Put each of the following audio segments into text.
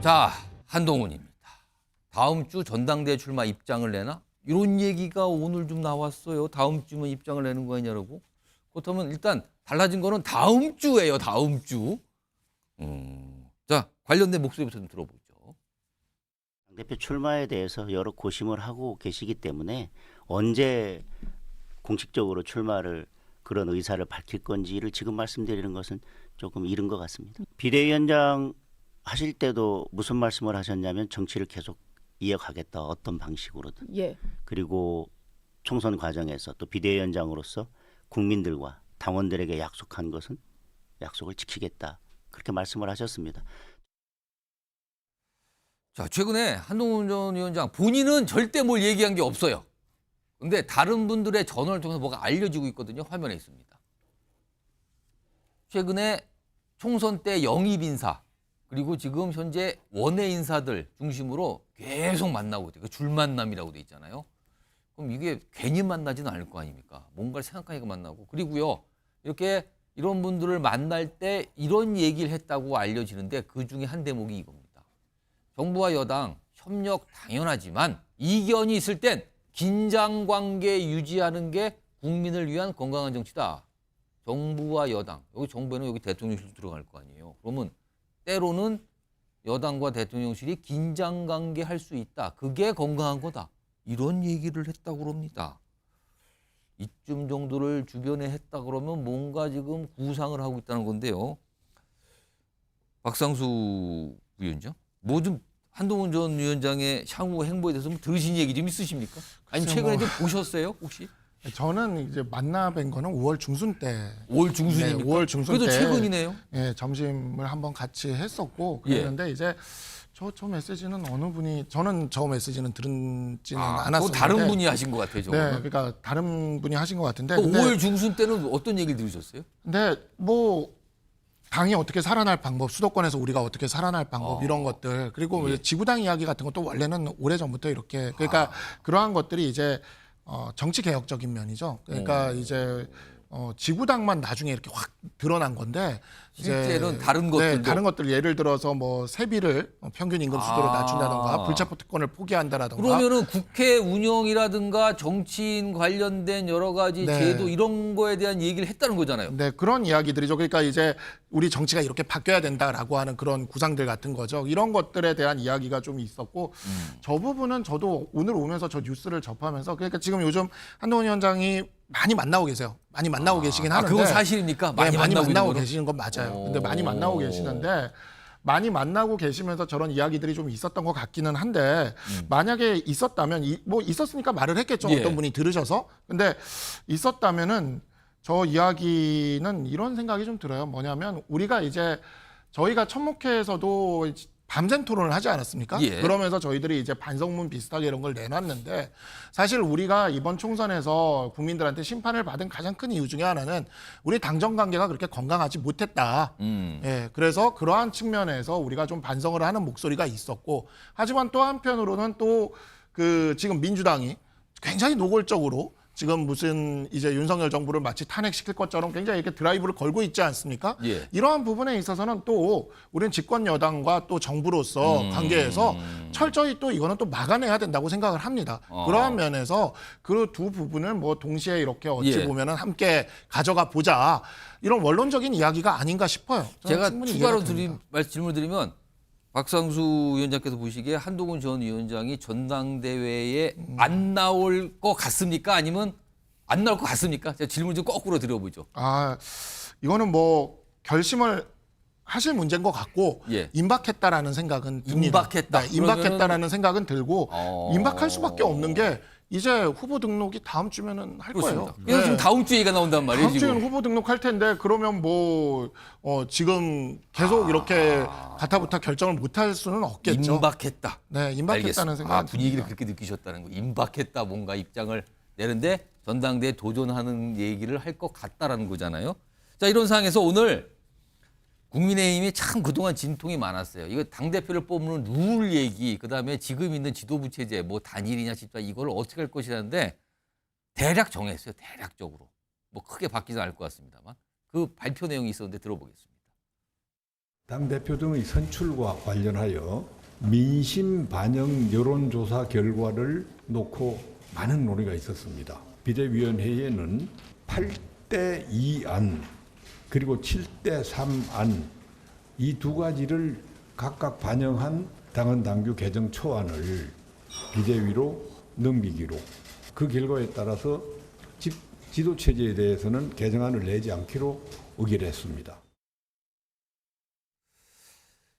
자, 한동훈입니다. 다음 주 전당대회 출마 입장을 내나? 이런 얘기가 오늘 좀 나왔어요. 다음 주면 입장을 내는 거 아니냐고. 그렇다면 일단 달라진 거는 다음 주예요. 다음 주. 자, 관련된 목소리부터 좀 들어보죠. 대표 출마에 대해서 여러 고심을 하고 계시기 때문에 언제 공식적으로 출마를 그런 의사를 밝힐 건지를 지금 말씀드리는 것은 조금 이른 것 같습니다. 비대위원장 하실 때도 무슨 말씀을 하셨냐면 정치를 계속 이어가겠다, 어떤 방식으로든. 예. 그리고 총선 과정에서 또 비대위원장으로서 국민들과 당원들에게 약속한 것은 약속을 지키겠다, 그렇게 말씀을 하셨습니다. 자, 최근에 한동훈 전 위원장 본인은 절대 뭘 얘기한 게 없어요. 근데 다른 분들의 전화를 통해서 뭐가 알려지고 있거든요. 화면에 있습니다. 최근에 총선 때 영입 인사 그리고 지금 현재 원외 인사들 중심으로 계속 만나고 있대요. 줄 만남이라고 돼 있잖아요. 그럼 이게 괜히 만나지는 않을 거 아닙니까? 뭔가를 생각하니까 만나고. 그리고요, 이렇게 이런 분들을 만날 때 이런 얘기를 했다고 알려지는데 그 중에 한 대목이 이겁니다. 정부와 여당 협력 당연하지만 이견이 있을 땐 긴장 관계 유지하는 게 국민을 위한 건강한 정치다. 정부와 여당, 여기 정부에는 여기 대통령실도 들어갈 거 아니에요. 그러면 때로는 여당과 대통령실이 긴장 관계 할 수 있다. 그게 건강한 거다. 이런 얘기를 했다고 그럽니다. 이쯤 정도를 주변에 했다 그러면 뭔가 지금 구상을 하고 있다는 건데요. 박상수 위원장, 뭐 좀 한동훈 전 위원장의 향후 행보에 대해서 좀 들으신 얘기 좀 있으십니까? 아니면 최근에 좀 보셨어요, 혹시? 저는 이제 만나 뵌 거는 5월 중순 때. 5월 중순입니까? 네, 5월 중순 그래도 때. 최근이네요. 예, 점심을 한번 같이 했었고 그랬는데 이제 저 메시지는 어느 분이, 저는 저 메시지는 들은지는 또 않았었는데. 다른 분이 하신 것 같아요, 네, 저거는. 그러니까 다른 분이 하신 것 같은데. 그 근데 5월 중순 때는 어떤 얘기를 들으셨어요? 뭐 당이 어떻게 살아날 방법, 수도권에서 우리가 어떻게 살아날 방법, 이런 것들, 그리고 지구당 이야기 같은 것도 원래는 오래전부터 이렇게, 그러니까 그러한 것들이 이제 정치 개혁적인 면이죠. 그러니까 이제 지구당만 나중에 이렇게 확 드러난 건데, 실제로는 이제 다른 것들도. 네, 다른 것들, 예를 들어서 뭐 세비를 평균 임금 수도로 낮춘다던가 불체포 특권을 포기한다라던가. 그러면은 국회 운영이라든가 정치인 관련된 여러 가지 네. 제도 이런 거에 대한 얘기를 했다는 거잖아요. 네, 그런 이야기들이죠. 그러니까 이제 우리 정치가 이렇게 바뀌어야 된다라고 하는 그런 구상들 같은 거죠. 이런 것들에 대한 이야기가 좀 있었고, 저 부분은 저도 오늘 오면서 저 뉴스를 접하면서, 그러니까 지금 요즘 한동훈 위원장이 많이 만나고 계세요. 많이 만나고 계시긴 하는데. 그건 사실입니까? 네, 많이 만나고 있는 거는? 계시는 건 맞아요. 근데 많이 만나고 계시는데, 많이 만나고 계시면서 저런 이야기들이 좀 있었던 것 같기는 한데, 만약에 있었다면, 뭐 있었으니까 말을 했겠죠. 예. 어떤 분이 들으셔서. 근데 있었다면은 저 이야기는 이런 생각이 좀 들어요. 뭐냐면 우리가 이제 저희가 천목회에서도 밤샘 토론을 하지 않았습니까? 예. 그러면서 저희들이 이제 반성문 비슷하게 이런 걸 내놨는데, 사실 우리가 이번 총선에서 국민들한테 심판을 받은 가장 큰 이유 중에 하나는 우리 당정 관계가 그렇게 건강하지 못했다. 예, 그래서 그러한 측면에서 우리가 좀 반성을 하는 목소리가 있었고, 하지만 또 한편으로는 또 그 지금 민주당이 굉장히 노골적으로 지금 무슨 이제 윤석열 정부를 마치 탄핵시킬 것처럼 굉장히 이렇게 드라이브를 걸고 있지 않습니까? 예. 이러한 부분에 있어서는 또 우리는 집권 여당과 또 정부로서 관계에서 철저히 또 이거는 또 막아내야 된다고 생각을 합니다. 그러한 면에서 그 두 부분을 뭐 동시에 이렇게 어찌 예. 보면은 함께 가져가 보자, 이런 원론적인 이야기가 아닌가 싶어요. 저는 제가 충분히 추가로 이해가 됩니다. 질문을 드리면 박상수 위원장께서 보시기에 한동훈 전 위원장이 전당대회에 안 나올 것 같습니까? 아니면 안 나올 것 같습니까? 제가 질문 좀 거꾸로 드려보죠. 이거는 뭐 결심을 하실 문제인 것 같고, 예. 임박했다라는 생각은 듭니다. 임박했다. 네, 임박했다라는 생각은 들고, 어. 임박할 수밖에 없는 게 이제 후보 등록이 다음 주면은 할 그렇습니다. 거예요. 그래서 네. 지금 다음 주에 얘기가 나온단 말이에요. 다음 주에는 지금. 후보 등록할 텐데, 그러면 뭐 지금 계속 이렇게 가타부타 결정을 못 할 수는 없겠죠. 임박했다. 네, 임박했다는 알겠습니다. 생각은 분위기를 듭니다. 그렇게 느끼셨다는 거. 임박했다, 뭔가 입장을 내는데 전당대에 도전하는 얘기를 할 것 같다라는 거잖아요. 자, 이런 상황에서 오늘 국민의힘이 참 그동안 진통이 많았어요. 이거 당대표를 뽑는 룰 얘기, 그다음에 지금 있는 지도부 체제, 뭐 단일이냐 진짜 이걸 어떻게 할 것이라는데 대략 정했어요. 대략적으로. 뭐 크게 바뀌지 않을 것 같습니다만. 그 발표 내용이 있었는데 들어보겠습니다. 당대표 등의 선출과 관련하여 민심 반영 여론조사 결과를 놓고 많은 논의가 있었습니다. 비대위원회에는 8대 2안 그리고 7대 3안 이 두 가지를 각각 반영한 당헌 당규 개정 초안을 비대위로 넘기기로 그 결과에 따라서 지도체제에 대해서는 개정안을 내지 않기로 의결했습니다.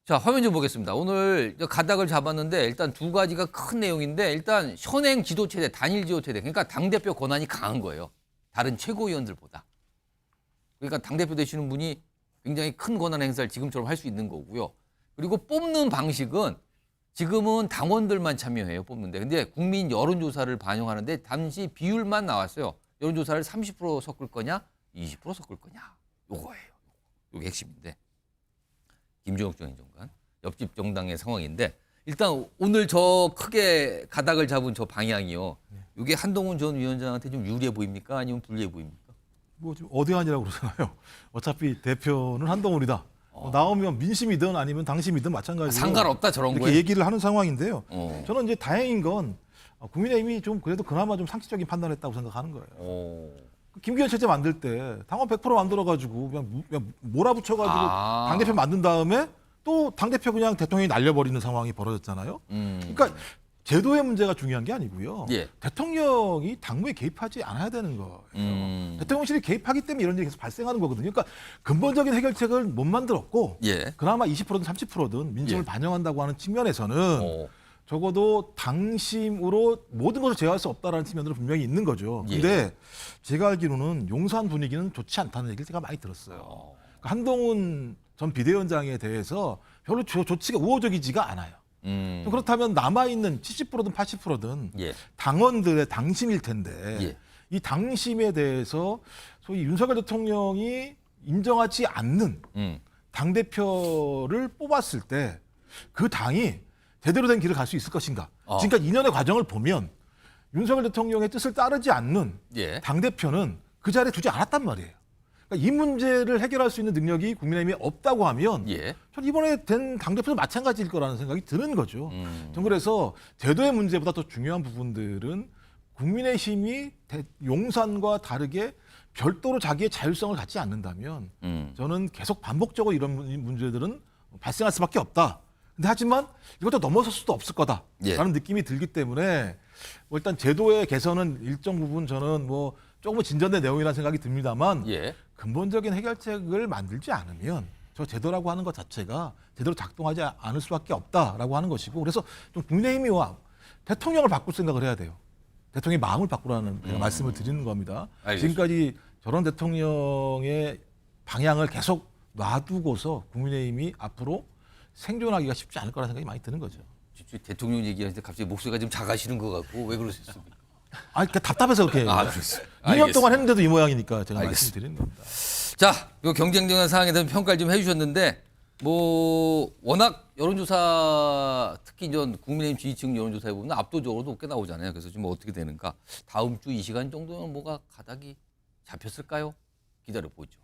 자, 화면 좀 보겠습니다. 오늘 가닥을 잡았는데 일단 두 가지가 큰 내용인데 일단 현행 지도체제, 단일 지도체제, 그러니까 당대표 권한이 강한 거예요. 다른 최고위원들보다. 그러니까 당대표 되시는 분이 굉장히 큰 권한 행사를 지금처럼 할 수 있는 거고요. 그리고 뽑는 방식은 지금은 당원들만 참여해요, 뽑는데. 근데 국민 여론조사를 반영하는데 당시 비율만 나왔어요. 여론조사를 30% 섞을 거냐, 20% 섞을 거냐. 요거예요. 요게 핵심인데. 김종욱 전 행정관, 옆집 정당의 상황인데 일단 오늘 저 크게 가닥을 잡은 저 방향이요. 이게 한동훈 전 위원장한테 좀 유리해 보입니까? 아니면 불리해 보입니까? 뭐 지금 어디안이라고 그러잖아요. 어차피 대표는 한동훈이다. 나오면 민심이든 아니면 당심이든 마찬가지로 상관없다 저런 이렇게 거에. 얘기를 하는 상황인데요. 어. 저는 이제 다행인 건 국민의힘이 좀 그래도 그나마 좀 상식적인 판단했다고 생각하는 거예요. 김기현 체제 만들 때 당원 100% 만들어가지고 그냥 몰아붙여가지고 아. 당대표 만든 다음에 또 당대표 그냥 대통령이 날려버리는 상황이 벌어졌잖아요. 그러니까 제도의 문제가 중요한 게 아니고요. 예. 대통령이 당무에 개입하지 않아야 되는 거예요. 대통령실이 개입하기 때문에 이런 일이 계속 발생하는 거거든요. 그러니까 근본적인 해결책을 못 만들었고 예. 그나마 20%든 30%든 민심을 예. 반영한다고 하는 측면에서는 적어도 당심으로 모든 것을 제어할 수 없다라는 측면들은 분명히 있는 거죠. 예. 근데 제가 알기로는 용산 분위기는 좋지 않다는 얘기를 제가 많이 들었어요. 그러니까 한동훈 전 비대위원장에 대해서 별로 조치가 우호적이지가 않아요. 그렇다면 남아있는 70%든 80%든 예. 당원들의 당심일 텐데 예. 이 당심에 대해서 소위 윤석열 대통령이 인정하지 않는 당대표를 뽑았을 때 그 당이 제대로 된 길을 갈 수 있을 것인가. 지금까지 2년의 과정을 보면 윤석열 대통령의 뜻을 따르지 않는 예. 당대표는 그 자리에 두지 않았단 말이에요. 그러니까 이 문제를 해결할 수 있는 능력이 국민의힘에 없다고 하면 예. 전 이번에 된 당대표도 마찬가지일 거라는 생각이 드는 거죠. 전 그래서 제도의 문제보다 더 중요한 부분들은 국민의힘이 용산과 다르게 별도로 자기의 자율성을 갖지 않는다면 저는 계속 반복적으로 이런 문제들은 발생할 수밖에 없다. 근데 하지만 이것도 넘어설 수도 없을 거다라는 예. 느낌이 들기 때문에 뭐 일단 제도의 개선은 일정 부분 저는 뭐 조금 진전된 내용이라는 생각이 듭니다만 예. 근본적인 해결책을 만들지 않으면 저 제도라고 하는 것 자체가 제대로 작동하지 않을 수밖에 없다라고 하는 것이고 그래서 좀 국민의힘이와 대통령을 바꿀 생각을 해야 돼요. 대통령의 마음을 바꾸라는 제가 말씀을 드리는 겁니다. 알겠습니다. 지금까지 저런 대통령의 방향을 계속 놔두고서 국민의힘이 앞으로 생존하기가 쉽지 않을 거라는 생각이 많이 드는 거죠. 대통령 얘기하는데 갑자기 목소리가 좀 작아지는 것 같고 왜 그러셨습니까? 아, 그러니까 답답해서 그렇게. 그렇습니다. 2년 동안 했는데도 이 모양이니까 제가 알겠습니다. 말씀드리는 겁니다. 자, 요 경쟁적인 상황에 대한 평가를 좀 해주셨는데 뭐 워낙 여론조사 특히 이제 국민의힘 지지층 여론조사에 보면 압도적으로 높게 나오잖아요. 그래서 지금 어떻게 되는가? 다음 주 이 시간 정도면 뭐가 가닥이 잡혔을까요? 기다려 보죠.